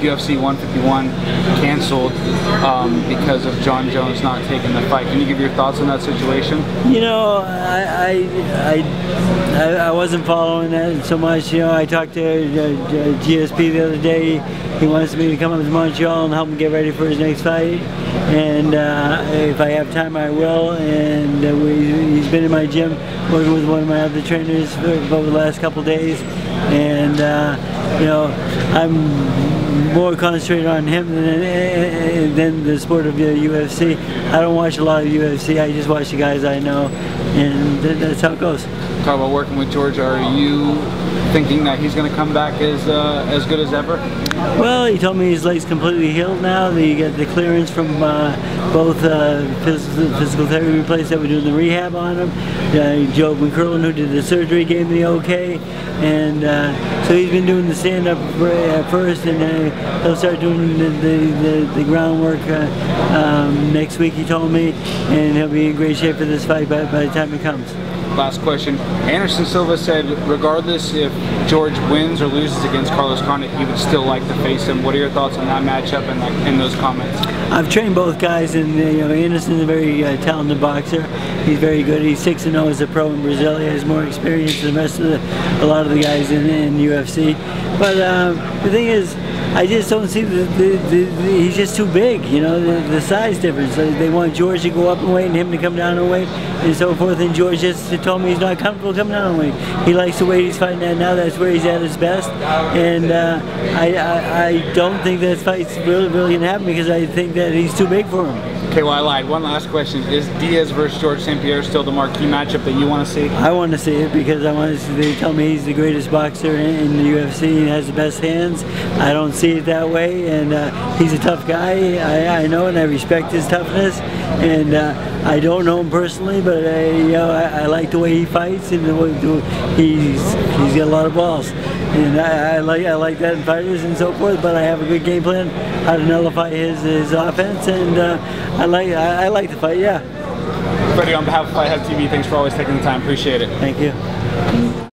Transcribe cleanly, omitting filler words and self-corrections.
UFC 151 canceled because of John Jones not taking the fight. Can you give your thoughts on that situation? You know, I wasn't following that so much. You know, I talked to GSP the other day. He wants me to come up to Montreal and help him get ready for his next fight. And if I have time, I will. And he's been in my gym working with one of my other trainers for over the last couple of days. And you know, I'm more concentrated on him than the sport of the UFC. I don't watch a lot of UFC. I just watch the guys I know, and that's how it goes. Talk about working with George. Are you thinking that he's going to come back as good as ever? Well, he told me his leg's completely healed now. He got the clearance from both physical therapy place that were doing the rehab on him. Joe McCurlin, who did the surgery, gave me the okay. And so he's been doing the stand-up first, and he'll start doing the groundwork next week, he told me, and he'll be in great shape for this fight by the time it comes. Last question. Anderson Silva said regardless if George wins or loses against Carlos Condit, he would still like to face him. What are your thoughts on that matchup and in those comments? I've trained both guys, and you know, Anderson's a very talented boxer. He's very good. He's 6-0 as a pro in Brazil. He has more experience than the rest of a lot of the guys in UFC. But the thing is, I just don't see he's just too big, you know, the size difference. They want George to go up in weight and him to come down in weight and so forth, and George just told me he's not comfortable coming down in weight. He likes the weight he's fighting at now. That's where he's at his best, and I don't think that fight's really going to happen because I think that he's too big for him. Okay, well, I lied. One last question. Is Diaz versus Georges St-Pierre still the marquee matchup that you want to see? I want to see it because they tell me he's the greatest boxer in the UFC and has the best hands. I don't see it that way, and he's a tough guy. I know, and I respect his toughness, and I don't know him personally, but you know, I like the way he fights, and the way he's got a lot of balls, and I like that in fighters and so forth. But I have a good game plan how to nullify his offense, and I like the fight. Yeah. Freddie, on behalf of Fight Hub TV, thanks for always taking the time. Appreciate it. Thank you.